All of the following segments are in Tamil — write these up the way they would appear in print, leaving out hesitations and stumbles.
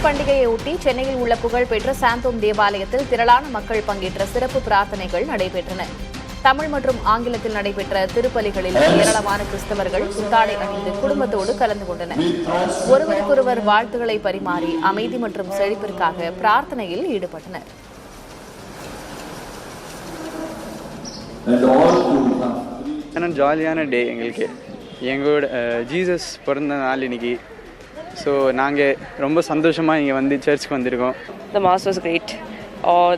பண்டிகையொட்டி சென்னையில் உள்ள புகழ்பெற்ற சாந்தோம் தேவாலயத்தில் திரளான மக்கள் பங்கேற்ற சிறப்பு பிரார்த்தனைகள் நடைபெற்றன. தமிழ் மற்றும் ஆங்கிலத்தில் நடைபெற்ற திருப்பலிகளில் ஏராளமான கிறிஸ்தவர்கள் புத்தாடை அணிந்து குடும்பத்தோடு கலந்து கொண்டனர். ஒருவருக்கொருவர் வாழ்த்துக்களை பரிமாறி அமைதி மற்றும் செழிப்பிற்காக பிரார்த்தனையில் ஈடுபட்டனர். ஜாலியான டே எங்களுக்கு. எங்களோட ஜீசஸ் பிறந்த நாள் இன்னைக்கு. ஸோ நாங்கள் ரொம்ப சந்தோஷமாக இங்கே வந்து சர்ச்சுக்கு வந்திருக்கோம். The mass was great.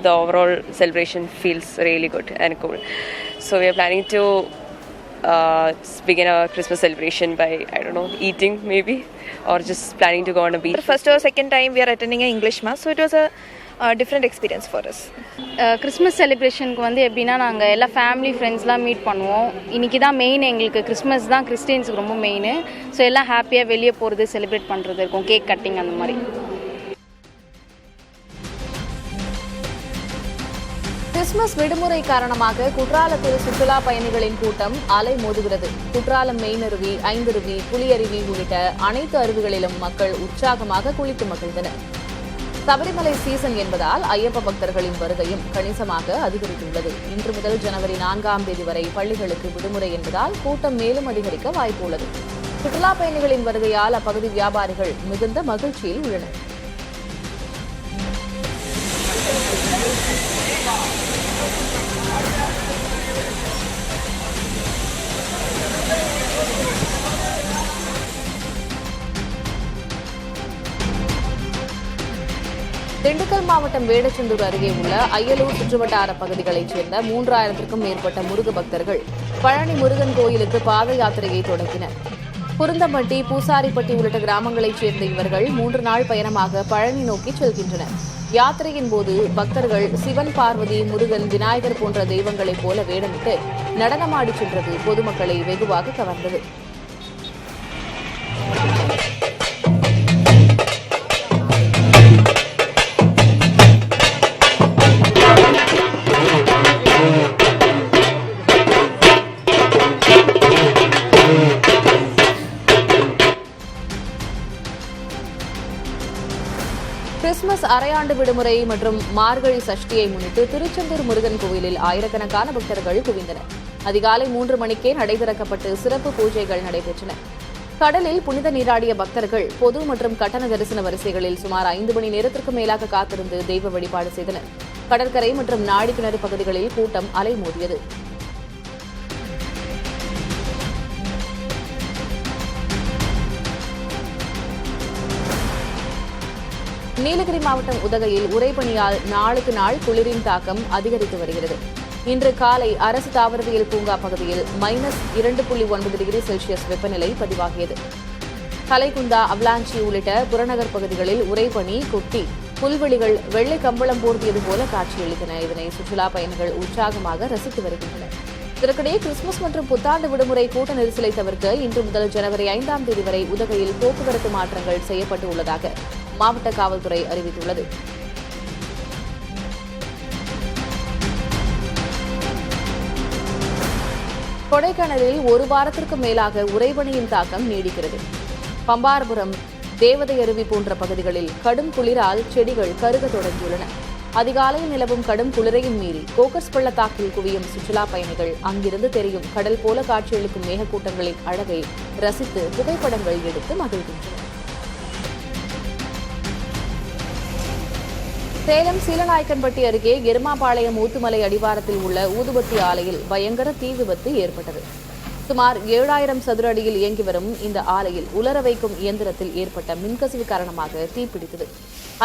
The overall celebration feels really good and cool. So we are planning to begin our Christmas celebration by, I don't know, eating maybe, or just planning to go on a beach. First or second time we are attending an English mass, so it was a different experience for us. Christmas செலிப்ரேஷனுக்கு வந்து எப்படின்னா நாங்கள் எல்லா ஃபேமிலி ஃப்ரெண்ட்ஸ்லாம் மீட் பண்ணுவோம். இன்றைக்கி தான் மெயின், எங்களுக்கு கிறிஸ்மஸ் தான் கிறிஸ்டியன்ஸுக்கு ரொம்ப மெயின். ஸோ எல்லாம் ஹாப்பியாக வெளியே போகிறது, செலிப்ரேட் பண்ணுறது இருக்கும், கேக் கட்டிங் அந்த மாதிரி. கிறிஸ்துமஸ் விடுமுறை காரணமாக குற்றாலத்தில் சுற்றுலா பயணிகளின் கூட்டம் அலை மோதுகிறது. குற்றாலம் மெயினருவி, ஐந்தருவி, புலியருவி உள்ளிட்ட அனைத்து அருவிகளிலும் மக்கள் உற்சாகமாக குளித்து மகிழ்ந்தனர். சபரிமலை சீசன் என்பதால் ஐயப்ப பக்தர்களின் வருகையும் கணிசமாக அதிகரித்துள்ளது. இன்று முதல் ஜனவரி 4ஆம் தேதி வரை பள்ளிகளுக்கு விடுமுறை என்பதால் கூட்டம் மேலும் அதிகரிக்க வாய்ப்பு உள்ளது. சுற்றுலா பயணிகளின் வருகையால் அப்பகுதி வியாபாரிகள் மிகுந்த மகிழ்ச்சியில் உள்ளனர். திண்டுக்கல் மாவட்டம் வேடச்சந்தூர் அருகே உள்ள அய்யலூர் சுற்றுவட்டார பகுதிகளைச் சேர்ந்த 3000க்கும் மேற்பட்ட முருக பக்தர்கள் பழனி முருகன் கோயிலுக்கு பாத யாத்திரையை தொடங்கினர். குருந்தம்பட்டி, பூசாரிப்பட்டி உள்ளிட்ட கிராமங்களைச் சேர்ந்த இவர்கள் 3 நாள் பயணமாக பழனி நோக்கி செல்கின்றனர். யாத்திரையின் போது பக்தர்கள் சிவன், பார்வதி, முருகன், விநாயகர் போன்ற தெய்வங்களைப் போல வேடமிட்டு நடனமாடி சென்றது பொதுமக்களை வெகுவாக கவர்ந்தது. கிறிஸ்துமஸ் அரையாண்டு விடுமுறை மற்றும் மார்கழி சஷ்டியை முன்னிட்டு திருச்செந்தூர் முருகன் கோவிலில் ஆயிரக்கணக்கான பக்தர்கள் குவிந்தனர். அதிகாலை 3 மணிக்கே நடை திறக்கப்பட்டு சிறப்பு பூஜைகள் நடைபெற்றன. கடலில் புனித நீராடிய பக்தர்கள் பொது மற்றும் கட்டண தரிசன வரிசைகளில் சுமார் 5 மணி நேரத்திற்கு மேலாக காத்திருந்து தெய்வ வழிபாடு செய்தனர். கடற்கரை மற்றும் நாடிக்கிணறு பகுதிகளில் கூட்டம் அலைமோதியது. நீலகிரி மாவட்டம் உதகையில் உறைபனியால் நாளுக்கு நாள் குளிரின் தாக்கம் அதிகரித்து வருகிறது. இன்று காலை அரசு தாவரவியல் பூங்கா பகுதியில் -2.9 டிகிரி செல்சியஸ் வெப்பநிலை பதிவாகியது. கலைகுந்தா, அவலாஞ்சி உள்ளிட்ட புறநகர் பகுதிகளில் உறைபனி கொட்டி புல்வெளிகள் வெள்ளை கம்பளம் போர்த்தியது போல காட்சியளித்தன. இதனை சுற்றுலா பயணிகள் உற்சாகமாக ரசித்து வருகின்றனர். இதற்கிடையே கிறிஸ்துமஸ் மற்றும் புத்தாண்டு விடுமுறை கூட்ட நெரிசலை தவிர்க்க இன்று முதல் ஜனவரி 5ஆம் தேதி வரை உதகையில் போக்குவரத்து மாற்றங்கள் செய்யப்பட்டு உள்ளதாக மாவட்ட காவல்துறை அறிவித்துள்ளது. கொடைக்கானலில் 1 வாரத்திற்கு மேலாக உறைபனியின் தாக்கம் நீடிக்கிறது. பம்பாரபுரம், தேவதை அருவி போன்ற பகுதிகளில் கடும் குளிரால் செடிகள் கருக தொடங்கியுள்ளன. அதிகாலையில் நிலவும் கடும் குளிரையும் மீறி கோக்கர்ஸ் பள்ளத்தாக்கில் குவியும் சுற்றுலா பயணிகள் அங்கிருந்து தெரியும் கடல் போல காட்சியளிக்கும் மேகக்கூட்டங்களின் அழகை ரசித்து புகைப்படங்கள் எடுத்து மகிழ்கின்றனர். சேலம் சீலநாயக்கன்பட்டி அருகே எருமாபாளையம் ஊத்துமலை அடிவாரத்தில் உள்ள ஊதுபத்தி ஆலையில் பயங்கர தீ விபத்து ஏற்பட்டது. சுமார் 7000 சதுர அடியில் இயங்கி வரும் இந்த ஆலையில் உலர வைக்கும் இயந்திரத்தில் ஏற்பட்ட மின்கசிவு காரணமாக தீப்பிடித்தது.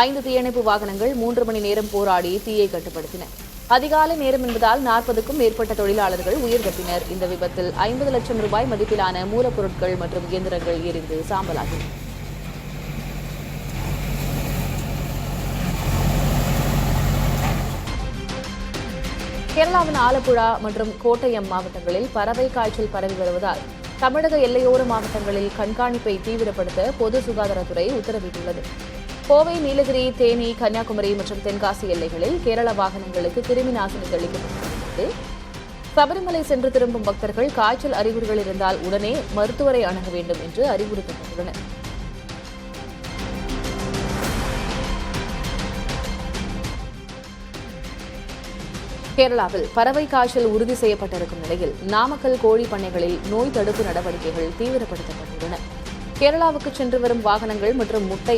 5 தீயணைப்பு வாகனங்கள் 3 மணி நேரம் போராடி தீயை கட்டுப்படுத்தின. அதிகாலை நேரம் என்பதால் 40க்கும் மேற்பட்ட தொழிலாளர்கள் உயிர் தப்பினர். இந்த விபத்தில் 50 லட்சம் ரூபாய் மதிப்பிலான மூலப்பொருட்கள் மற்றும் இயந்திரங்கள் எரிந்து சாம்பலாகின. கேரளாவின் ஆலப்புழா மற்றும் கோட்டயம் மாவட்டங்களில் பறவை காய்ச்சல் பரவி வருவதால் தமிழக எல்லையோர மாவட்டங்களில் கண்காணிப்பை தீவிரப்படுத்த பொது சுகாதாரத்துறை உத்தரவிட்டுள்ளது. கோவை, நீலகிரி, தேனி, கன்னியாகுமரி மற்றும் தென்காசி எல்லைகளில் கேரள வாகனங்களுக்கு கிருமி நாசினி தெளிக்கப்பட்டுள்ளது. சபரிமலை சென்று திரும்பும் பக்தர்கள் காய்ச்சல் அறிகுறிகள் இருந்தால் உடனே மருத்துவரை அணுக வேண்டும் என்று அறிவுறுத்தப்பட்டுள்ளனர். கேரளாவில் பறவை காய்ச்சல் உறுதி செய்யப்பட்டிருக்கும் நிலையில் நாமக்கல் கோழி பண்ணைகளில் நோய் தடுப்பு நடவடிக்கைகள் தீவிரப்படுத்தப்பட்டுள்ளன. கேரளாவுக்கு சென்று வரும் வாகனங்கள் மற்றும் முட்டை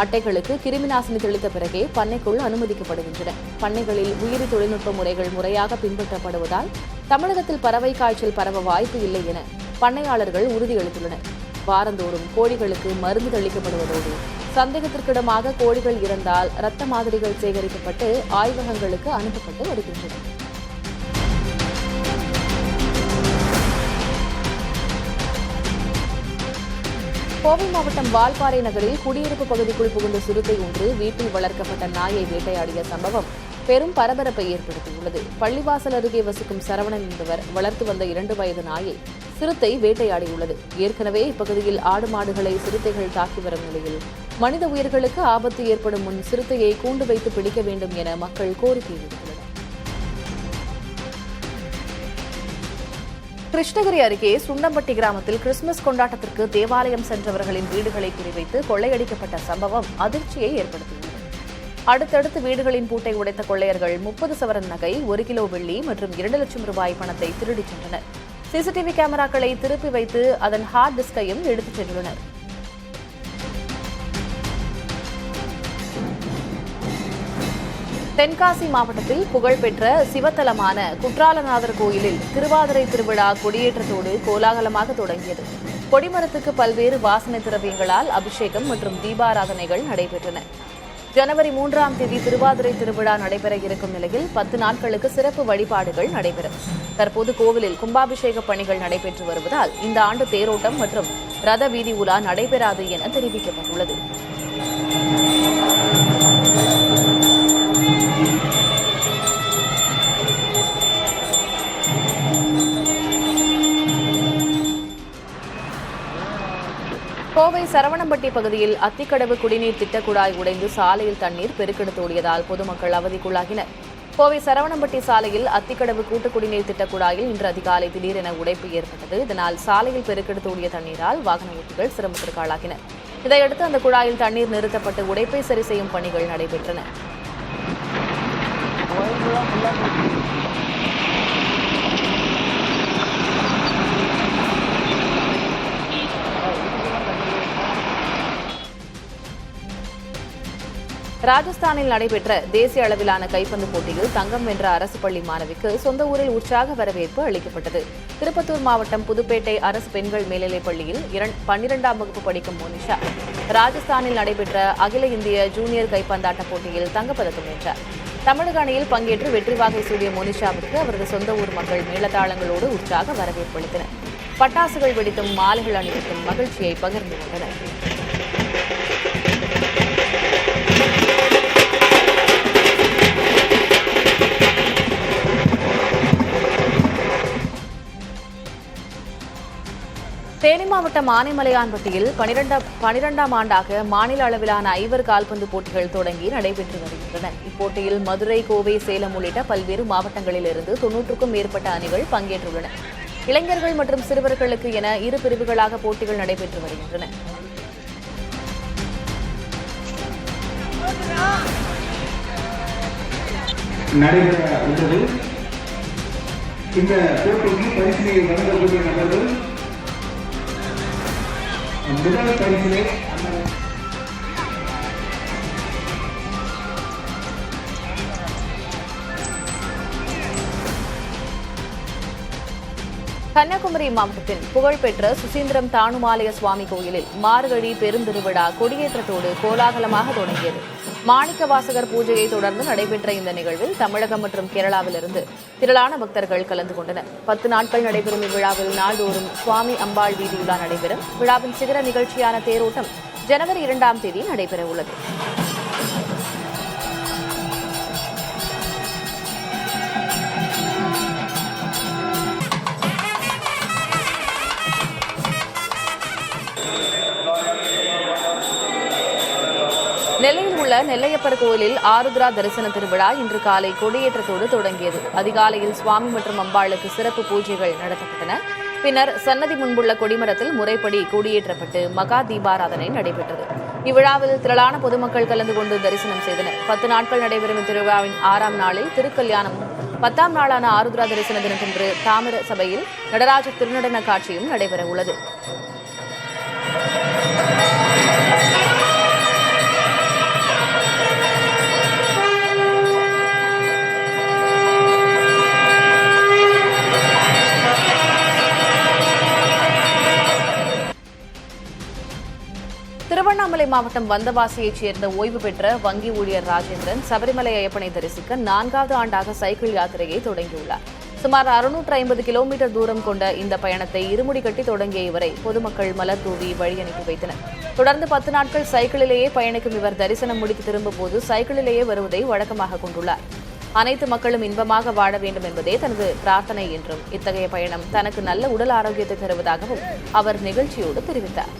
அட்டைகளுக்கு கிருமிநாசினி தெளித்த பிறகே பண்ணைக்குள் அனுமதிக்கப்படுகின்றன. பண்ணைகளில் உயிரி தொழில்நுட்ப முறைகள் முறையாக பின்பற்றப்படுவதால் தமிழகத்தில் பறவை காய்ச்சல் பரவ வாய்ப்பு இல்லை என பண்ணையாளர்கள் உறுதியளித்துள்ளனர். வாரந்தோறும் கோழிகளுக்கு மருந்து தெளிக்கப்படுவதோடு சந்தேகத்திற்கிடமாக கோழிகள் இறந்தால் இரத்த மாதிரிகள் சேகரிக்கப்பட்டு ஆய்வகங்களுக்கு அனுப்பப்பட்டு வருகின்றன. கோவை மாவட்டம் வால்பாறை நகரில் குடியிருப்பு பகுதிக்குள் புகுந்த சிறுத்தை ஒன்று வீட்டில் வளர்க்கப்பட்ட நாயை வேட்டையாடிய சம்பவம் பெரும் பரபரப்பை ஏற்படுத்தியுள்ளது. பள்ளிவாசல் அருகே வசிக்கும் சரவணன் என்பவர் வளர்த்து வந்த 2 வயது நாயை சிறுத்தை வேட்டையாடியுள்ளது. ஏற்கனவே இப்பகுதியில் ஆடு மாடுகளை சிறுத்தைகள் தாக்கி வரும் நிலையில் மனித உயிர்களுக்கு ஆபத்து ஏற்படும் முன் சிறுத்தையை கூண்டு வைத்து பிடிக்க வேண்டும் என மக்கள் கோரிக்கை விடுத்துள்ளனர். கிருஷ்ணகிரி அருகே சுண்டம்பட்டி கிராமத்தில் கிறிஸ்துமஸ் கொண்டாட்டத்திற்கு தேவாலயம் சென்றவர்களின் வீடுகளை குறிவைத்து கொள்ளையடிக்கப்பட்ட சம்பவம் அதிர்ச்சியை ஏற்படுத்தியுள்ளது. அடுத்தடுத்து வீடுகளின் பூட்டை உடைத்த கொள்ளையர்கள் 30 சவரன் நகை, 1 கிலோ வெள்ளி மற்றும் 2 லட்சம் ரூபாய் பணத்தை திருடிச் சென்றனர். சிசிடிவி கேமராக்களை திருப்பி வைத்து அதன் ஹார்ட் டிஸ்கையும் எடுத்துச் சென்றுள்ளனர். தென்காசி மாவட்டத்தில் புகழ்பெற்ற சிவத்தலமான குற்றாலநாதர் கோயிலில் திருவாதிரை திருவிழா கொடியேற்றத்தோடு கோலாகலமாக தொடங்கியது. கொடிமரத்துக்கு பல்வேறு வாசனை திரவியங்களால் அபிஷேகம் மற்றும் தீபாராதனைகள் நடைபெற்றன. ஜனவரி 3ஆம் தேதி திருவாதிரை திருவிழா நடைபெற இருக்கும் நிலையில் 10 நாட்களுக்கு சிறப்பு வழிபாடுகள் நடைபெறும். தற்போது கோவிலில் கும்பாபிஷேக பணிகள் நடைபெற்று வருவதால் இந்த ஆண்டு தேரோட்டம் மற்றும் ரத வீதி உலா நடைபெறாது என தெரிவிக்கப்பட்டுள்ளது. கோவை சரவணம்பட்டி பகுதியில் அத்திக்கடவு குடிநீர் திட்ட குழாய் உடைந்து சாலையில் தண்ணீர் பெருக்கெடுத்தோடியதால் பொதுமக்கள் அவதிக்குள்ளாகினர். கோவை சரவணம்பட்டி சாலையில் அத்திக்கடவு கூட்டு குடிநீர் திட்ட குழாயில் இன்று அதிகாலை திடீரென உடைப்பு ஏற்பட்டது. இதனால் சாலையில் பெருக்கெடுத்தோடிய தண்ணீரால் வாகன ஓட்டிகள் சிரமத்திற்கு ஆளாகினர். இதையடுத்து அந்த குழாயில் தண்ணீர் நிறுத்தப்பட்டு உடைப்பை சரி செய்யும் பணிகள் நடைபெற்றன. ராஜஸ்தானில் நடைபெற்ற தேசிய அளவிலான கைப்பந்து போட்டியில் தங்கம் வென்ற அரசு பள்ளி மாணவிக்கு சொந்த ஊரில் உற்சாக வரவேற்பு அளிக்கப்பட்டது. திருப்பத்தூர் மாவட்டம் புதுப்பேட்டை அரசு பெண்கள் மேல்நிலைப் பள்ளியில் 12ஆம் வகுப்பு படிக்கும் மோனிஷா ராஜஸ்தானில் நடைபெற்ற அகில இந்திய ஜூனியர் கைப்பந்தாட்ட போட்டியில் தங்கப்பதக்கம் வென்றார். தமிழக அணியில் பங்கேற்று வெற்றி வாகை சூடிய மோனிஷாவுக்கு அவரது சொந்த ஊர் மக்கள் மேளதாளங்களோடு உற்சாக வரவேற்பு அளித்தனர். பட்டாசுகள் வெடித்தும் மாலைகள் அணிவித்தும் மகிழ்ச்சியை பகிர்ந்து கொண்டனர். தேனி மாவட்டம் ஆனைமலையான்பட்டியில் 12ஆம் ஆண்டாக மாநில அளவிலான ஐவர் கால்பந்து போட்டிகள் தொடங்கி நடைபெற்று வருகின்றன. இப்போட்டியில் மதுரை, கோவை, சேலம் உள்ளிட்ட பல்வேறு மாவட்டங்களிலிருந்து 90க்கும் மேற்பட்ட அணிகள் பங்கேற்றுள்ளன. இளைஞர்கள் மற்றும் சிறுவர்களுக்கு என 2 பிரிவுகளாக போட்டிகள் நடைபெற்று வருகின்றன. இந்த போட்டிக்கு பரிசினை வழங்கக்கூடிய நபர்கள் முதல் பரிசினை கன்னியாகுமரி மாவட்டத்தின் புகழ்பெற்ற சுசீந்திரம் தானுமாலய சுவாமி கோயிலில் மார்கழி பெருந்திருவிழா கொடியேற்றத்தோடு கோலாகலமாக தொடங்கியது. மாணிக்க வாசகர் பூஜையை தொடர்ந்து நடைபெற்ற இந்த நிகழ்வில் தமிழகம் மற்றும் கேரளாவிலிருந்து திரளான பக்தர்கள் கலந்து கொண்டனர். 10 நாட்கள் நடைபெறும் இவ்விழாவில் நாள்தோறும் சுவாமி அம்பாள் வீதி உலா நடைபெறும். விழாவின் சிகர நிகழ்ச்சியான தேரோட்டம் ஜனவரி 2ஆம் தேதி நடைபெறவுள்ளது. நெல்லையில் உள்ள நெல்லையப்பர் கோயிலில் ஆருத்ரா தரிசன திருவிழா இன்று காலை கொடியேற்றத்தோடு தொடங்கியது. அதிகாலையில் சுவாமி மற்றும் அம்பாளுக்கு சிறப்பு பூஜைகள் நடத்தப்பட்டன. பின்னர் சன்னதி முன்புள்ள கொடிமரத்தில் முறைப்படி கொடியேற்றப்பட்டு மகா தீபாராதனை நடைபெற்றது. இவ்விழாவில் திரளான பொதுமக்கள் கலந்து கொண்டு தரிசனம் செய்தனர். 10 நாட்கள் நடைபெறும் இத்திருவிழாவின் 6ஆம் நாளில் திருக்கல்யாணமும் 10ஆம் நாளான ஆருத்ரா தரிசன தினத்தன்று தாமிர சபையில் நடராஜர் திருநடன காட்சியும் நடைபெற உள்ளது. திருவண்ணாமலை மாவட்டம் வந்தவாசியைச் சேர்ந்த ஓய்வு பெற்ற வங்கி ஊழியர் ராஜேந்திரன் சபரிமலை ஐயப்பனை தரிசிக்க 4வது ஆண்டாக சைக்கிள் யாத்திரையை தொடங்கியுள்ளார். சுமார் 650 கிலோமீட்டர் தூரம் கொண்ட இந்த பயணத்தை இருமுடி கட்டி தொடங்கிய இவரை பொதுமக்கள் மலர் தூவி வழி அனுப்பி வைத்தனர். தொடர்ந்து 10 நாட்கள் சைக்கிளிலேயே பயணிக்கும் இவர் தரிசனம் முடித்து திரும்பும்போது சைக்கிளிலேயே வருவதை வழக்கமாக கொண்டுள்ளார். அனைத்து மக்களும் இன்பமாக வாழ வேண்டும் என்பதே தனது பிரார்த்தனை என்றும் இத்தகைய பயணம் தனக்கு நல்ல உடல் ஆரோக்கியத்தை தருவதாகவும் அவர் நிகழ்ச்சியோடு தெரிவித்தார்.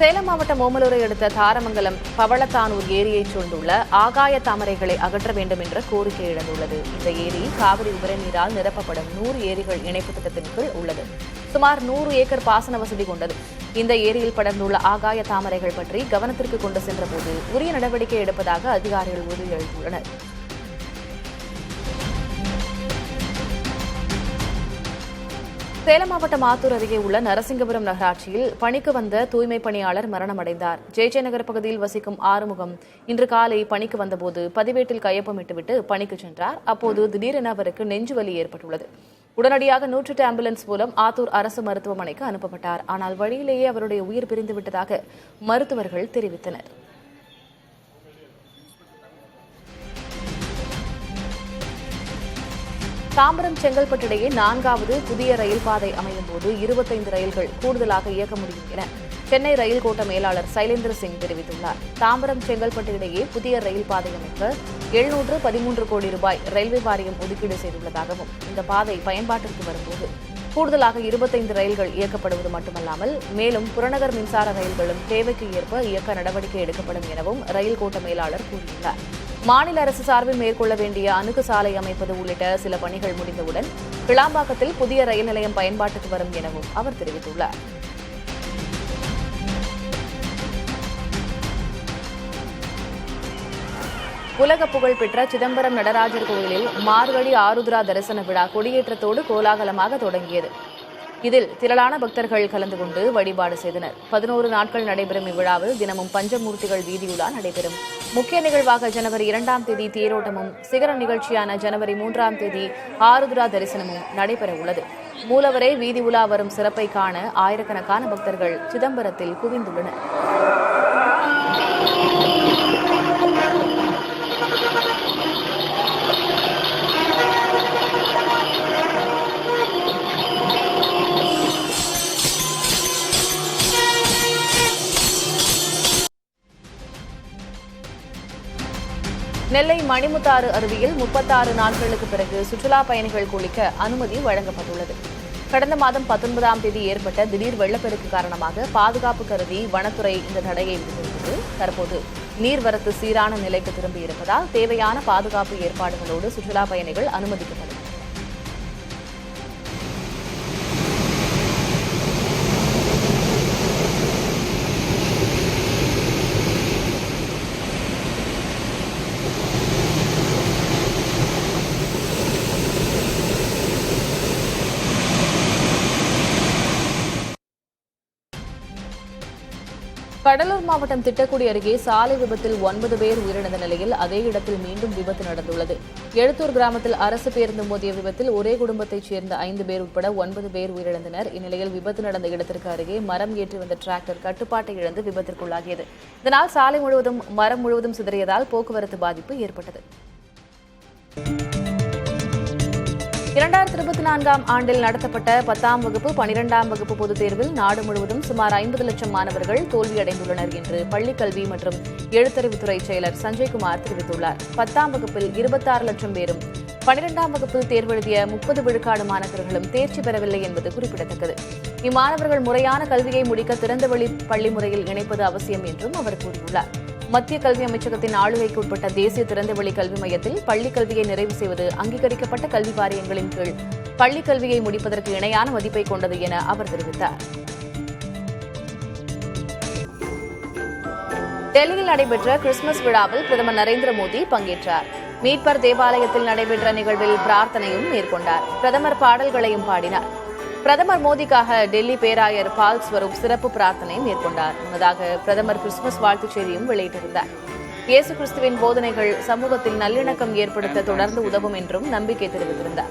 சேலம் மாவட்டம் ஓமலூரை அடுத்த தாரமங்கலம் பவளத்தானூர் ஏரியைச் சூழ்ந்துள்ள ஆகாய தாமரைகளை அகற்ற வேண்டும் என்ற கோரிக்கை எழுந்துள்ளது. இந்த ஏரி காவிரி உபரிநீரால் நிரப்பப்படும் 100 ஏரிகள் இணைப்பு திட்டத்தின் கீழ் உள்ளது. சுமார் 100 ஏக்கர் பாசன வசதி கொண்டது. இந்த ஏரியில் படர்ந்துள்ள ஆகாய தாமரைகள் பற்றி கவனத்திற்கு கொண்டு சென்றபோது உரிய நடவடிக்கை எடுப்பதாக அதிகாரிகள் உறுதியளித்துள்ளனர். சேலம் மாவட்டம் ஆத்தூர் அருகே உள்ள நரசிங்கபுரம் நகராட்சியில் பணிக்கு வந்த தூய்மை பணியாளர் மரணமடைந்தார். ஜெய்ஜே நகர் பகுதியில் வசிக்கும் ஆறுமுகம் இன்று காலை பணிக்கு வந்தபோது பதிவேட்டில் கையொப்பமிட்டுவிட்டு பணிக்கு சென்றார். அப்போது திடீரென அவருக்கு நெஞ்சுவலி ஏற்பட்டுள்ளது. உடனடியாக 108 ஆம்புலன்ஸ் மூலம் ஆத்தூர் அரசு மருத்துவமனைக்கு அனுப்பப்பட்டார். ஆனால் வழியிலேயே அவருடைய உயிர் பிரிந்துவிட்டதாக மருத்துவர்கள் தெரிவித்தனர். தாம்பரம் செங்கல்பட்டு இடையே 4வது புதிய ரயில் பாதை அமையும் போது 25 ரயில்கள் கூடுதலாக இயக்க முடியும் என சென்னை ரயில் கோட்ட மேலாளர் சைலேந்திர சிங் தெரிவித்துள்ளார். தாம்பரம் செங்கல்பட்டு இடையே புதிய ரயில் பாதை அமைக்க 713 கோடி ரூபாய் ரயில்வே வாரியம் ஒதுக்கீடு செய்துள்ளதாகவும் இந்த பாதை பயன்பாட்டிற்கு வரும்போது கூடுதலாக 25 ரயில்கள் இயக்கப்படுவது மட்டுமல்லாமல் மேலும் புறநகர் மின்சார ரயில்களும் தேவைக்கு ஏற்ப இயக்க நடவடிக்கை எடுக்கப்படும் எனவும் ரயில் கோட்ட மேலாளர் கூறியுள்ளார். மாநில அரசு சார்பில் மேற்கொள்ள வேண்டிய அணுகு சாலை அமைப்பது உள்ளிட்ட சில பணிகள் முடிந்தவுடன் கிளாம்பாக்கத்தில் புதிய ரயில் நிலையம் பயன்பாட்டுக்கு வரும் எனவும் அவர் தெரிவித்துள்ளார். உலக புகழ் பெற்ற சிதம்பரம் நடராஜர் கோயிலில் மார்கழி ஆருத்ரா தரிசன விழா கொடியேற்றத்தோடு கோலாகலமாக தொடங்கியது. இதில் திரளான பக்தர்கள் கலந்து கொண்டு வழிபாடு செய்தனர். 11 நாட்கள் நடைபெறும் இவ்விழாவில் தினமும் பஞ்சமூர்த்திகள் வீதியுலா நடைபெறும். முக்கிய நிகழ்வாக ஜனவரி 2ஆம் தேதி தேரோட்டமும் சிகர நிகழ்ச்சியான ஜனவரி 3ஆம் தேதி ஆருத்ரா தரிசனமும் நடைபெற உள்ளது. மூலவரே வீதி உலா வரும் சிறப்பை காண ஆயிரக்கணக்கான பக்தர்கள் சிதம்பரத்தில் குவிந்துள்ளனர். நெல்லை மணிமுத்தாறு அருவியில் 36 நாட்களுக்கு பிறகு சுற்றுலா பயணிகள் குளிக்க அனுமதி வழங்கப்பட்டுள்ளது. கடந்த மாதம் 19ஆம் தேதி ஏற்பட்ட திடீர் வெள்ளப்பெருக்கு காரணமாக பாதுகாப்பு கருதி வனத்துறை இந்த தடையை விதித்திருந்தது. தற்போது நீர்வரத்து சீரான நிலைக்கு திரும்பியிருப்பதால் தேவையான பாதுகாப்பு ஏற்பாடுகளோடு சுற்றுலா பயணிகள் அனுமதிக்கப்படும். கடலூர் மாவட்டம் திட்டக்குடி அருகே சாலை விபத்தில் 9 பேர் உயிரிழந்த நிலையில் அதே இடத்தில் மீண்டும் விபத்து நடந்துள்ளது. எழுத்தூர் கிராமத்தில் அரசு பேருந்து மோதிய விபத்தில் ஒரே குடும்பத்தைச் சேர்ந்த 5 பேர் உட்பட 9 பேர் உயிரிழந்தனர். இந்நிலையில் விபத்து நடந்த இடத்திற்கு அருகே மரம் ஏற்றி வந்த டிராக்டர் கட்டுப்பாட்டை இழந்து விபத்திற்குள்ளாகியது. இதனால் சாலை முழுவதும் மரம் முழுவதும் சிதறியதால் போக்குவரத்து பாதிப்பு ஏற்பட்டது. 2024ஆம் ஆண்டில் நடத்தப்பட்ட 10ஆம் வகுப்பு 12ஆம் வகுப்பு பொதுத் தேர்வில் நாடு முழுவதும் சுமார் 50 லட்சம் மாணவர்கள் தோல்வியடைந்துள்ளனர் என்று பள்ளிக்கல்வி மற்றும் எழுத்தறிவுத்துறை செயலர் சஞ்சய்குமார் தெரிவித்துள்ளார். 10ஆம் வகுப்பில் 26 லட்சம் பேரும் 12ஆம் வகுப்பில் தேர்வெழுதிய 30 விழுக்காடு மாணவர்களும் தேர்ச்சி பெறவில்லை என்பது குறிப்பிடத்தக்கது. இம்மாணவர்கள் முறையான கல்வியை முடிக்க திறந்தவெளி பள்ளி முறையில் இணைப்பது அவசியம் என்றும் அவர் கூறியுள்ளார். மத்திய கல்வி அமைச்சகத்தின் ஆளுகைக்கு உட்பட்ட தேசிய திறந்தவெளி கல்வி மையத்தில் பள்ளிக் கல்வியை நிறைவு செய்வது அங்கீகரிக்கப்பட்ட கல்வி வாரியங்களின் கீழ் பள்ளிக் கல்வியை முடிப்பதற்கு இணையான மதிப்பை கொண்டது என அவர் தெரிவித்தார். டெல்லியில் நடைபெற்ற கிறிஸ்துமஸ் விழாவில் பிரதமர் நரேந்திர மோடி பங்கேற்றார். மீட்பர் தேவாலயத்தில் நடைபெற்ற நிகழ்வில் பிரார்த்தனையும் மேற்கொண்டார். பிரதமர் பாடல்களையும் பாடினார். பிரதமர் மோடிக்காக டெல்லி பேராயர் பால் ஸ்வரூப் சிறப்பு பிரார்த்தனை மேற்கொண்டார். முன்னதாக பிரதமர் கிறிஸ்துமஸ் வாழ்த்துச் செய்தியும் வெளியிட்டிருந்தார். இயேசு கிறிஸ்துவின் போதனைகள் சமூகத்தில் நல்லிணக்கம் ஏற்படுத்த தொடர்ந்து உதவும் என்றும் நம்பிக்கை தெரிவித்திருந்தார்.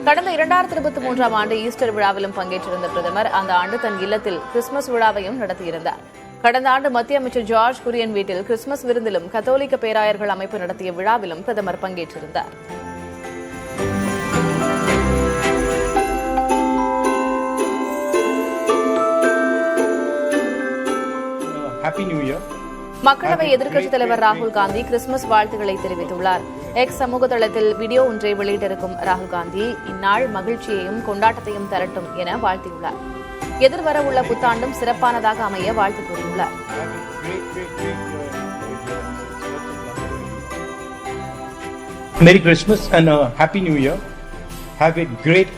கடந்த 2023ஆம் ஆண்டு ஈஸ்டர் விழாவிலும் பங்கேற்றிருந்த பிரதமர் அந்த ஆண்டு தன் இல்லத்தில் கிறிஸ்துமஸ் விழாவையும் நடத்தியிருந்தார். கடந்த ஆண்டு மத்திய அமைச்சர் ஜார்ஜ் குரியன் வீட்டில் கிறிஸ்துமஸ் விருந்திலும் கத்தோலிக்க பேராயர்கள் அமைப்பு நடத்திய விழாவிலும் பிரதமர் பங்கேற்றிருந்தார். Happy New Year. மக்களவை எதிர்க்கட்சித் தலைவர் ராகுல் காந்தி கிறிஸ்துமஸ் வாழ்த்துக்களை தெரிவித்துள்ளார். எக்ஸ் சமூக தளத்தில் வீடியோ ஒன்றை வெளியிட்டிருக்கும் ராகுல் காந்தி இந்நாள் மகிழ்ச்சியையும் கொண்டாட்டத்தையும் தரட்டும் என வாழ்த்தியுள்ளார். எதிர்வரவுள்ள புத்தாண்டும் சிறப்பானதாக அமைய வாழ்த்து கூறியுள்ளார். Merry Christmas and a Happy New Year. Have a great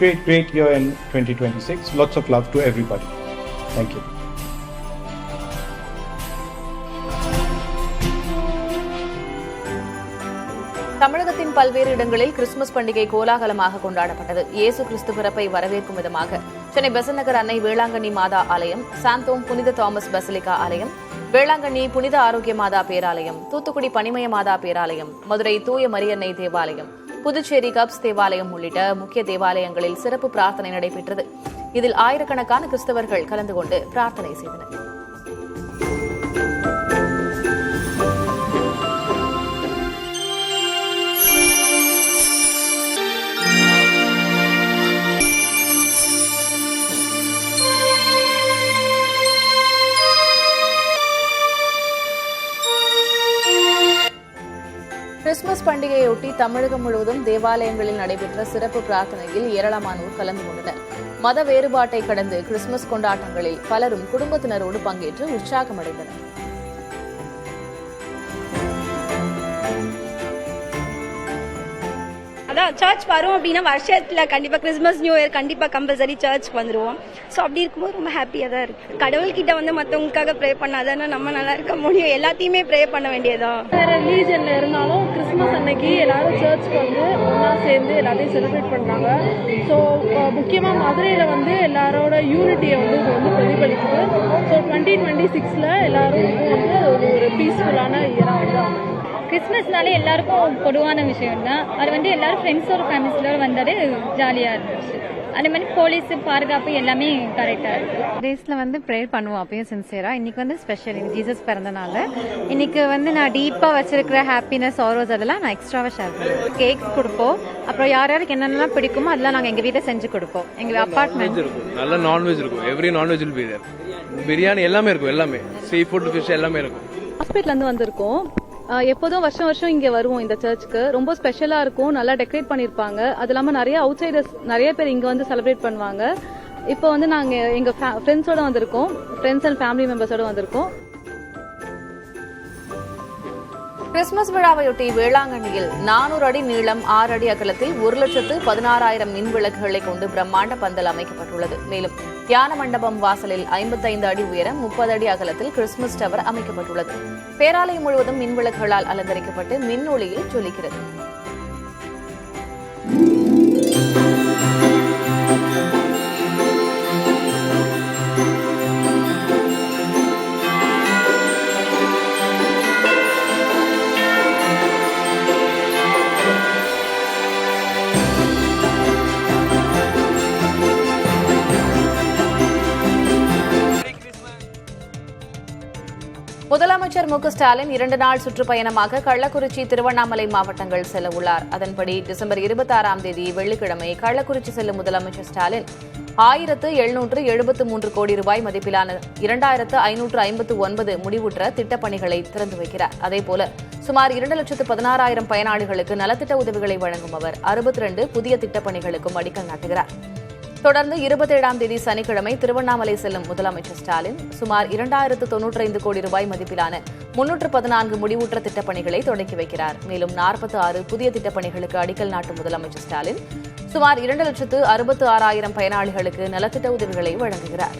year in 2026. Lots of love to everybody. Thank you. தமிழகத்தின் பல்வேறு இடங்களில் கிறிஸ்துமஸ் பண்டிகை கோலாகலமாக கொண்டாடப்பட்டது. இயேசு கிறிஸ்து பிறப்பை வரவேற்கும் விதமாக சென்னை பெசன்ட் நகர் அன்னை வேளாங்கண்ணி மாதா ஆலயம், சாந்தோம் புனித தாமஸ் பசிலிகா ஆலயம், வேளாங்கண்ணி புனித ஆரோக்கிய மாதா பேராலயம், தூத்துக்குடி பனிமய மாதா பேராலயம், மதுரை தூய மரியன்னை தேவாலயம், புதுச்சேரி கப்ஸ் தேவாலயம் உள்ளிட்ட முக்கிய தேவாலயங்களில் சிறப்பு பிரார்த்தனை நடைபெற்றது. இதில் ஆயிரக்கணக்கான கிறிஸ்தவர்கள் கலந்து கொண்டு பிரார்த்தனை செய்தனர். கிறிஸ்துமஸ் பண்டிகையொட்டி தமிழகம் முழுவதும் தேவாலயங்களில் நடைபெற்ற சிறப்பு பிரார்த்தனையில் ஏராளமானோர் கலந்து கொண்டனர். மத வேறுபாட்டை கடந்து கிறிஸ்துமஸ் கொண்டாட்டங்களில் பலரும் குடும்பத்தினரோடு பங்கேற்று உற்சாகமடைந்தனர். அதான் சர்ச் வரும் அப்படின்னா வருஷத்தில் கண்டிப்பாக கிறிஸ்மஸ் நியூ இயர் கண்டிப்பாக கம்பல்சரி சர்ச்சுக்கு வந்துடுவோம். ஸோ அப்படி இருக்கும்போது ரொம்ப ஹாப்பியாக தான் இருக்குது. கடவுள்கிட்ட வந்து மற்றவங்களுக்காக ப்ரே பண்ணாதானே நம்ம நல்லா இருக்க முடியும். எல்லாத்தையுமே ப்ரே பண்ண வேண்டியதான். வேற ரிலீஜன்ல இருந்தாலும் கிறிஸ்மஸ் அன்னைக்கு எல்லாரும் சர்ச்சுக்கு வந்து ஒன்றா சேர்ந்து எல்லாத்தையும் செலிப்ரேட் பண்ணுறாங்க. ஸோ முக்கியமாக மதுரையில் வந்து எல்லாரோட யூனிட்டியை வந்து இது வந்து பிரதிபலிக்குது. ஸோ 2026 எல்லாருக்கும் வந்து ஒரு பீஸ்ஃபுல்லான இயராக வந்து அமையும். கிறிஸ்மஸ்னாலே எல்லாருக்கும் பொதுவான விஷயம் தான். அது வந்து எல்லாரும் ஃப்ரெண்ட்ஸோட ஃபேமிலிஸோட வந்தாலே ஜாலியாக இருந்துச்சு. அதே மாதிரி போலீஸ் பாதுகாப்பு எல்லாமே கரெக்டாக இருக்கு. டேஸில் வந்து ப்ரேயர் பண்ணுவோம் அப்பயும் சின்சியராக. இன்னைக்கு வந்து ஸ்பெஷல், ஜீசஸ் பிறந்தனால இன்னைக்கு வந்து நான் டீப்பாக வச்சிருக்கிற ஹாப்பினஸ் சாரோஸ் அதெல்லாம் நான் எக்ஸ்ட்ராவாக ஷேர் பண்ணுவேன். கேக்ஸ் கொடுப்போம், அப்புறம் யார் யாருக்கு என்னென்னலாம் பிடிக்குமோ அதெல்லாம் நாங்கள் எங்கள் வீட்டில் செஞ்சு கொடுப்போம். எங்கள் அப்பார்ட்மெண்ட் இருக்கும், நல்ல நான்வெஜ் இருக்கும். Every non veg will be there. Biryani எல்லாமே இருக்கும், எல்லாமே சீ ஃபுட் ஃபிஷ் எல்லாமே இருக்கும். ஹாஸ்பிட்டல்லேருந்து வந்திருக்கோம். எப்போதும் வருஷம் இங்கே வருவோம். இந்த சர்ச்சுக்கு ரொம்ப ஸ்பெஷலாக இருக்கும், நல்லா டெக்கரேட் பண்ணியிருப்பாங்க. அது இல்லாமல் நிறைய அவுட் சைடர்ஸ் நிறைய பேர் இங்கே வந்து செலிப்ரேட் பண்ணுவாங்க. இப்போ வந்து நாங்கள் எங்கள் ஃப்ரெண்ட்ஸோட வந்திருக்கோம், ஃப்ரெண்ட்ஸ் அண்ட் ஃபேமிலி மெம்பர்ஸோட வந்திருக்கோம். கிறிஸ்துமஸ் விழாவையொட்டி வேளாங்கண்ணியில் 400 அடி நீளம் 6 அடி அகலத்தில் 1,16,000 மின் விளக்குகளை கொண்டு பிரம்மாண்ட பந்தல் அமைக்கப்பட்டுள்ளது. மேலும் தியான மண்டபம் வாசலில் 55 அடி உயரம் 30 அடி அகலத்தில் கிறிஸ்துமஸ் டவர் அமைக்கப்பட்டுள்ளது. பேராலயம் முழுவதும் மின் விளக்குகளால் அலங்கரிக்கப்பட்டு மின் ஒளியில் ஜொலிக்கிறது. முதலமைச்சர் மு க ஸ்டாலின் 2 நாள் சுற்றுப்பயணமாக கள்ளக்குறிச்சி, திருவண்ணாமலை மாவட்டங்கள் செல்ல உள்ளார். அதன்படி டிசம்பர் 26ஆம் தேதி வெள்ளிக்கிழமை கள்ளக்குறிச்சி செல்லும் முதலமைச்சர் ஸ்டாலின் 1773 கோடி ரூபாய் மதிப்பிலான 2559 முடிவுற்ற திட்டப்பணிகளை திறந்து வைக்கிறார். அதேபோல சுமார் 2,16,000 பயனாளிகளுக்கு நலத்திட்ட உதவிகளை வழங்கும் அவர் 62 புதிய திட்டப்பணிகளுக்கும் அடிக்கல் நாட்டுகிறார். தொடர்ந்து 27ஆம் தேதி சனிக்கிழமை திருவண்ணாமலை செல்லும் முதலமைச்சர் ஸ்டாலின் சுமார் 2095 கோடி ரூபாய் மதிப்பிலான 314 முடிவுற்ற திட்டப்பணிகளை தொடங்கி வைக்கிறார். மேலும் 46 புதிய திட்டப்பணிகளுக்கு அடிக்கல் நாட்டும் முதலமைச்சர் ஸ்டாலின் சுமார் 2,66,000 பயனாளிகளுக்கு நலத்திட்ட உதவிகளை வழங்குகிறார்.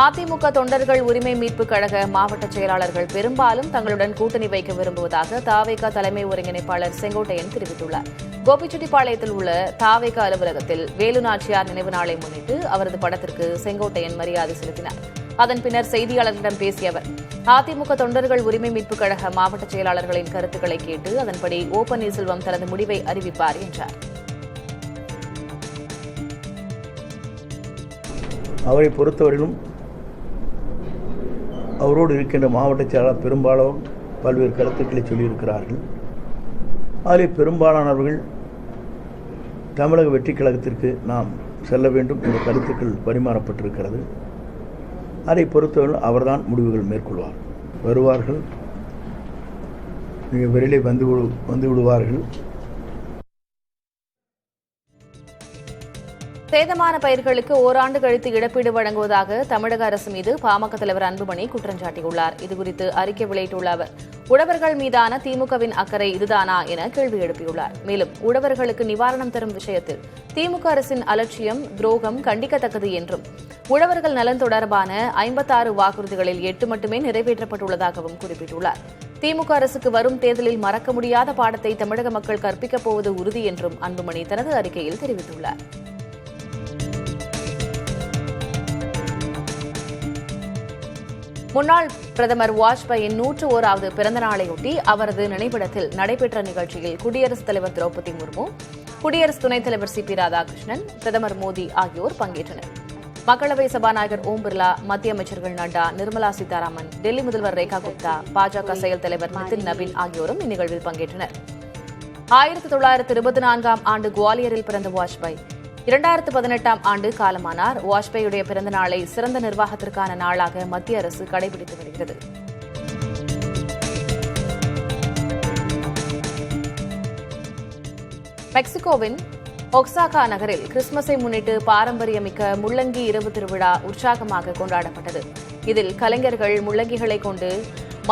அதிமுக தொண்டர்கள் உரிமை மீட்புக் கழக மாவட்ட செயலாளர்கள் பெரும்பாலும் தங்களுடன் கூட்டணி வைக்க விரும்புவதாக தாவேகா தலைமை ஒருங்கிணைப்பாளர் செங்கோட்டையன் தெரிவித்துள்ளார். கோபிச்செட்டிப்பாளையத்தில் உள்ள தாவேகா அலுவலகத்தில் வேலு நாச்சியார் நினைவு நாளை முன்னிட்டு அவரது படத்திற்கு செங்கோட்டையன் மரியாதை செலுத்தினார். அதன் பின்னர் செய்தியாளர்களிடம் பேசிய அவர், அதிமுக தொண்டர்கள் உரிமை மீட்புக் கழக மாவட்ட செயலாளர்களின் கருத்துக்களை கேட்டு அதன்படி ஓ பன்னீர்செல்வம் தனது முடிவை அறிவிப்பார் என்றார். அவரை பொறுத்தவரையிலும் அவரோடு இருக்கின்ற மாவட்ட செயலாளர் பெரும்பாலும் பல்வேறு கருத்துக்களை சொல்லியிருக்கிறார்கள். அதில் பெரும்பாலானவர்கள் தமிழக வெற்றி கழகத்திற்கு நாம் செல்ல வேண்டும் என்ற கருத்துக்கள் பரிமாறப்பட்டிருக்கிறது. அதை பொறுத்தவரை அவர்தான் முடிவுகள் மேற்கொள்வார். வருவார்கள், மிக விரைவில் வந்து விடுவார்கள். சேதமான பயிர்களுக்கு ஓராண்டு கழித்து இழப்பீடு வழங்குவதாக தமிழக அரசு மீது பாமக தலைவர் அன்புமணி குற்றம் சாட்டியுள்ளார். இதுகுறித்து அறிக்கை வெளியிட்டுள்ள அவர், உழவர்கள் மீதான திமுகவின் அக்கறை இதுதானா என கேள்வி எழுப்பியுள்ளார். மேலும் உழவர்களுக்கு நிவாரணம் தரும் விஷயத்தில் திமுக அரசின் அலட்சியம், துரோகம் கண்டிக்கத்தக்கது என்றும், உழவர்கள் நலன் தொடர்பான 56 வாக்குறுதிகளில் 8 மட்டுமே நிறைவேற்றப்பட்டுள்ளதாகவும் குறிப்பிட்டுள்ளார். திமுக அரசுக்கு வரும் தேர்தலில் மறக்க முடியாத பாடத்தை தமிழக மக்கள் கற்பிக்கப் போவது உறுதி என்றும் அன்புமணி தனது அறிக்கையில் தெரிவித்துள்ளார். முன்னாள் பிரதமர் வாஜ்பாயின் 101வது பிறந்த நாளையொட்டி அவரது நினைவிடத்தில் நடைபெற்ற நிகழ்ச்சியில் குடியரசுத் தலைவர் திரௌபதி முர்மு, குடியரசு துணைத் தலைவர் சி பி ராதாகிருஷ்ணன், பிரதமர் மோடி ஆகியோர் பங்கேற்றனர். மக்களவை சபாநாயகர் ஓம் பிர்லா, மத்திய அமைச்சர்கள் நட்டா, நிர்மலா சீதாராமன், டெல்லி முதல்வர் ரேகா குப்தா, பாஜக செயல் தலைவர் நிதின் நபீன் ஆகியோரும் இந்நிகழ்வில் பங்கேற்றனர். 1924ஆம் ஆண்டு குவாலியரில் பிறந்த வாஜ்பாய் 2018ஆம் ஆண்டு காலமானார். வாஜ்பாயுடைய பிறந்த நாளை சிறந்த நிர்வாகத்திற்கான நாளாக மத்திய அரசு கடைபிடித்து வருகிறது. மெக்சிகோவின் ஒக்சாகா நகரில் கிறிஸ்துமஸை முன்னிட்டு பாரம்பரியமிக்க முள்ளங்கி இரவு திருவிழா உற்சாகமாக கொண்டாடப்பட்டது. இதில் கலைஞர்கள் முள்ளங்கிகளை கொண்டு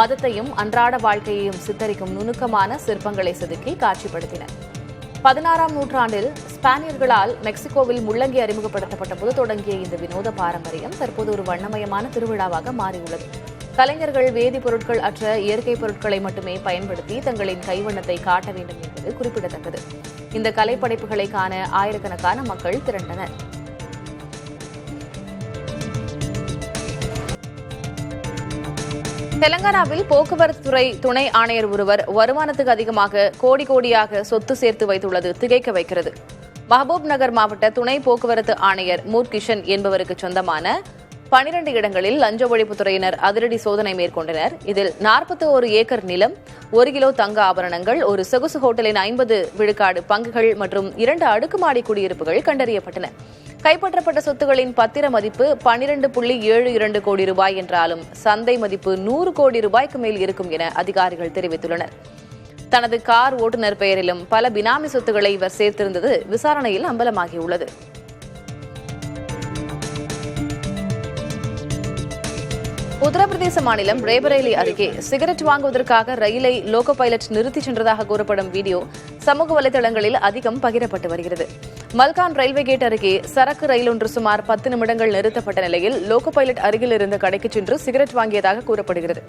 மதத்தையும் அன்றாட வாழ்க்கையையும் சித்தரிக்கும் நுணுக்கமான சிற்பங்களை செதுக்கி காட்சிப்படுத்தினர். 16ஆம் நூற்றாண்டில் ஸ்பானியர்களால் மெக்சிகோவில் முள்ளங்கி அறிமுகப்படுத்தப்பட்ட போது தொடங்கிய இந்த வினோத பாரம்பரியம் தற்போது ஒரு வண்ணமயமான திருவிழாவாக மாறியுள்ளது. கலைஞர்கள் வேதிப்பொருட்கள் அற்ற இயற்கை பொருட்களை மட்டுமே பயன்படுத்தி தங்களின் கைவண்ணத்தை காட்ட வேண்டும் என்பது குறிப்பிடத்தக்கது. இந்த கலைப்படைப்புகளை காண ஆயிரக்கணக்கான மக்கள் திரண்டனர். தெலங்கானாவில் போக்குவரத்து துறை துணை ஆணையர் ஒருவர் வருமானத்துக்கு அதிகமாக கோடியாக சொத்து சேர்த்து வைத்துள்ளது திகைக்க வைக்கிறது. மஹபூப் நகர் மாவட்ட துணை போக்குவரத்து ஆணையர் மூர்கிஷன் என்பவருக்கு சொந்தமான 12 இடங்களில் லஞ்ச ஒழிப்புத்துறையினர் அதிரடி சோதனை மேற்கொண்டனர். இதில் 41 ஏக்கர் நிலம், 1 கிலோ தங்க ஆபரணங்கள், ஒரு சொகுசு ஹோட்டலின் 50 விழுக்காடு பங்குகள் மற்றும் 2 அடுக்குமாடி குடியிருப்புகள் கண்டறியப்பட்டன. கைப்பற்றப்பட்ட சொத்துகளின் பத்திர மதிப்பு 12.72 கோடி ரூபாய் என்றாலும் சந்தை மதிப்பு 100 கோடி ரூபாய்க்கு மேல் இருக்கும் என அதிகாரிகள் தெரிவித்துள்ளனர். தனது கார் ஓட்டுநர் பெயரிலும் பல பினாமி சொத்துக்களை இவர் சேர்த்திருந்தது விசாரணையில் அம்பலமாகியுள்ளது. உத்தரப்பிரதேச மாநிலம் ரேபரேலி அருகே சிகரெட் வாங்குவதற்காக ரயிலை லோகோ பைலட் நிறுத்திச் சென்றதாக கூறப்படும் வீடியோ சமூக வலைதளங்களில் அதிகம் பகிரப்பட்டு வருகிறது. மல்கான் ரயில்வே கேட் அருகே சரக்கு ரயில் ஒன்று சுமார் 10 நிமிடங்கள் நிறுத்தப்பட்ட நிலையில் லோகோ பைலட் அருகில் இருந்த கடைக்கு சென்று சிகரெட் வாங்கியதாக கூறப்படுகிறது.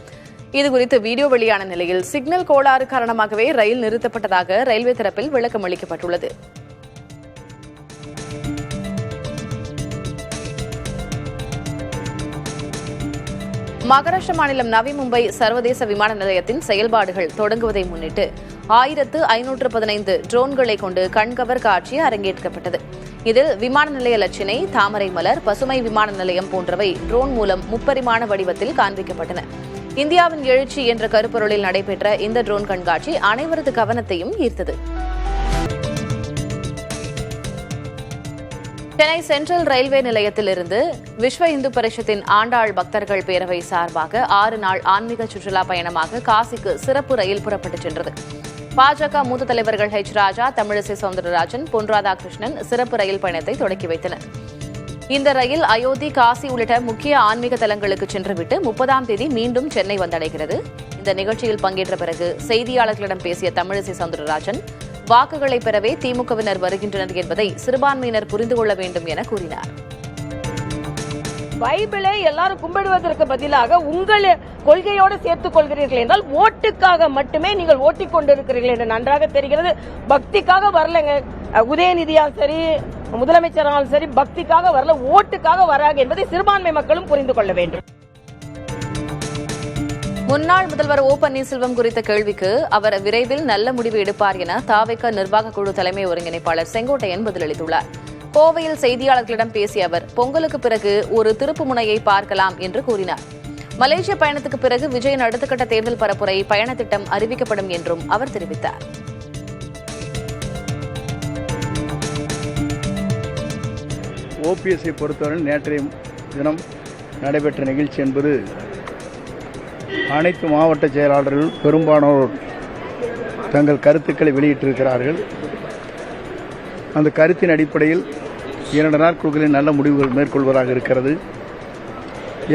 இதுகுறித்து வீடியோ வெளியான நிலையில் சிக்னல் கோளாறு காரணமாகவே ரயில் நிறுத்தப்பட்டதாக ரயில்வே தரப்பில் விளக்கம் அளிக்கப்பட்டுள்ளது. மகாராஷ்டிர மாநிலம் நவி மும்பை சர்வதேச விமான நிலையத்தின் செயல்பாடுகள் தொடங்குவதை முன்னிட்டு 1515 ட்ரோன்களை கொண்டு கண்கவர் காட்சி அரங்கேற்றப்பட்டது. இதில் விமான நிலைய லட்சணை, தாமரை மலர், பசுமை விமான நிலையம் போன்றவை ட்ரோன் மூலம் முப்பரிமாண வடிவத்தில் காண்பிக்கப்பட்டன. இந்தியாவின் எழுச்சி என்ற கருப்பொருளில் நடைபெற்ற இந்த ட்ரோன் கண்காட்சி அனைவரது கவனத்தையும் ஈர்த்தது. சென்னை சென்ட்ரல் ரயில்வே நிலையத்திலிருந்து விஸ்வ இந்து பரிஷத்தின் ஆண்டாள் பக்தர்கள் பேரவை சார்பாக 6 நாள் ஆன்மீக சுற்றுலா பயணமாக காசிக்கு சிறப்பு ரயில் புறப்பட்டுச் சென்றது. பாஜக மூத்த தலைவர்கள் H. ராஜா, தமிழிசை சவுந்தரராஜன், பொன் ராதாகிருஷ்ணன் சிறப்பு ரயில் பயணத்தை தொடக்கி வைத்தனர். இந்த ரயில் அயோத்தி, காசி உள்ளிட்ட முக்கிய ஆன்மீக தலங்களுக்கு சென்றுவிட்டு 30ஆம் தேதி மீண்டும் சென்னை வந்தடைகிறது. இந்த நிகழ்ச்சியில் பங்கேற்ற பிறகு செய்தியாளர்களிடம் பேசிய தமிழிசை சவுந்தரராஜன், வாக்குகளை பெறவே திமுகவினர் வருகின்றனர் என்பதை சிறுபான்மையினர் புரிந்து கொள்ள வேண்டும் என கூறினார். பைபிளை எல்லாரும் கும்பிடுவதற்கு பதிலாக உங்கள் கொள்கையோடு சேர்த்துக் கொள்கிறீர்கள் என்றால் ஓட்டுக்காக மட்டுமே நீங்கள் ஓட்டிக் கொண்டிருக்கிறீர்கள் என்று நன்றாக தெரிகிறது. பக்திக்காக வரலங்க. உதயநிதியால் சரி, முதலமைச்சரால் சரி, பக்திக்காக வரல, ஓட்டுக்காக வராங்க என்பதை சிறுபான்மை மக்களும் புரிந்து கொள்ள வேண்டும். முன்னாள் முதல்வர் ஓ பன்னீர்செல்வம் குறித்த கேள்விக்கு அவர் விரைவில் நல்ல முடிவு எடுப்பார் என தாவேக நிர்வாக குழு தலைமை ஒருங்கிணைப்பாளர் செங்கோட்டையன் பதிலளித்துள்ளார். கோவையில் செய்தியாளர்களிடம் பேசிய அவர், பொங்கலுக்கு பிறகு ஒரு திருப்பு முனையை பார்க்கலாம் என்று கூறினார். மலேசிய பயணத்துக்கு பிறகு விஜயின் அடுத்த கட்ட தேர்தல் பரப்புரை பயண திட்டம் அறிவிக்கப்படும் என்றும் அவர் தெரிவித்தார். ஓபிஎஸ்ஐ பொறுத்தவரை நேற்றைய தினம் நடைபெற்ற நிகழ்ச்சி என்பது அனைத்து மாவட்ட செயலாளர்கள் பெரும்பாலானோர் தங்கள் கருத்துக்களை வெளியிட்டிருக்கிறார்கள். அந்த கருத்தின் அடிப்படையில் 2 நாட்களுக்குள் நல்ல முடிவுகள் மேற்கொள்வதாக இருக்கிறது.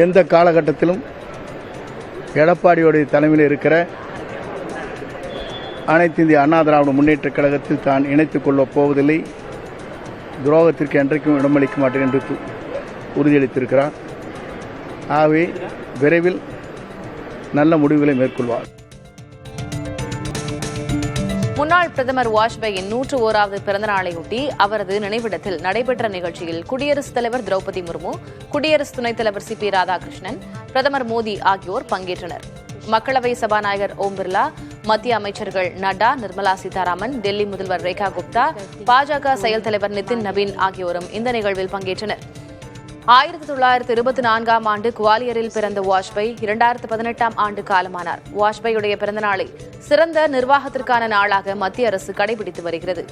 எந்த காலகட்டத்திலும் எடப்பாடியோடைய தலைமையில் இருக்கிற அனைத்து இந்திய அண்ணா திராவிட முன்னேற்றக் கழகத்தில் தான் இணைத்துக் கொள்ளப் போவதில்லை, துரோகத்திற்கு என்றைக்கும் இடமளிக்க மாட்டேன் என்று உறுதியளித்திருக்கிறார். ஆகவே விரைவில் நல்ல முடிவுகளை மேற்கொள்வார். முன்னாள் பிரதமர் வாஜ்பாயின் 101வது பிறந்த நாளையொட்டி அவரது நினைவிடத்தில் நடைபெற்ற நிகழ்ச்சியில் குடியரசுத் தலைவர் திரௌபதி முர்மு, குடியரசு துணைத் தலைவர் சி.பி. ராதாகிருஷ்ணன், பிரதமர் மோடி ஆகியோர் பங்கேற்றனர். மக்களவை சபாநாயகர் ஓம் பிர்லா, மத்திய அமைச்சர்கள் நட்டா, நிர்மலா சீதாராமன், டெல்லி முதல்வர் ரேகா குப்தா, பாஜக செயல் தலைவர் நிதின் நபீன் ஆகியோரும் இந்த நிகழ்வில் பங்கேற்றனர். 1924ஆம் ஆண்டு குவாலியரில் பிறந்த வாஜ்பாய் 2018ஆம் ஆண்டு காலமானார். வாஜ்பாயுடைய பிறந்த நாளை சிறந்த நிர்வாகத்திற்கான நாளாக மத்திய அரசு கடைபிடித்து வருகிறது.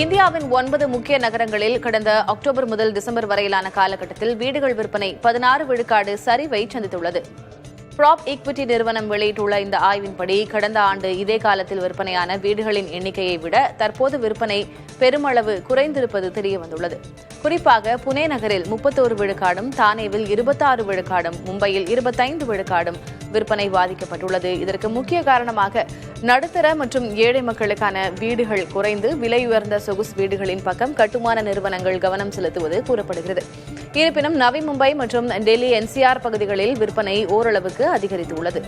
இந்தியாவின் 9 முக்கிய நகரங்களில் கடந்த அக்டோபர் முதல் டிசம்பர் வரையிலான காலகட்டத்தில் வீடுகள் விற்பனை 16 விழுக்காடு சரிவை சந்தித்துள்ளது. ப்ராப் ஈக்விட்டி நிறுவனம் வெளியிட்டுள்ள இந்த ஆய்வின்படி கடந்த ஆண்டு இதே காலத்தில் விற்பனையான வீடுகளின் எண்ணிக்கையை விட தற்போது விற்பனை பெருமளவு குறைந்திருப்பது தெரியவந்துள்ளது. குறிப்பாக புனே நகரில் 31 விழுக்காடும், தானேவில் 26 விழுக்காடும், மும்பையில் 25 விழுக்காடும் விற்பனை பாதிக்கப்பட்டுள்ளது. இதற்கு முக்கிய காரணமாக நடுத்தர மற்றும் ஏழை மக்களுக்கான வீடுகள் குறைந்து விலையுயர்ந்த சொகுசு வீடுகளின் பக்கம் கட்டுமான நிறுவனங்கள் கவனம் செலுத்துவது கூறப்படுகிறது. இருப்பினும் நவி மும்பை மற்றும் டெல்லி NCR பகுதிகளில் விற்பனை ஓரளவுக்கு அதிகரித்துள்ளது.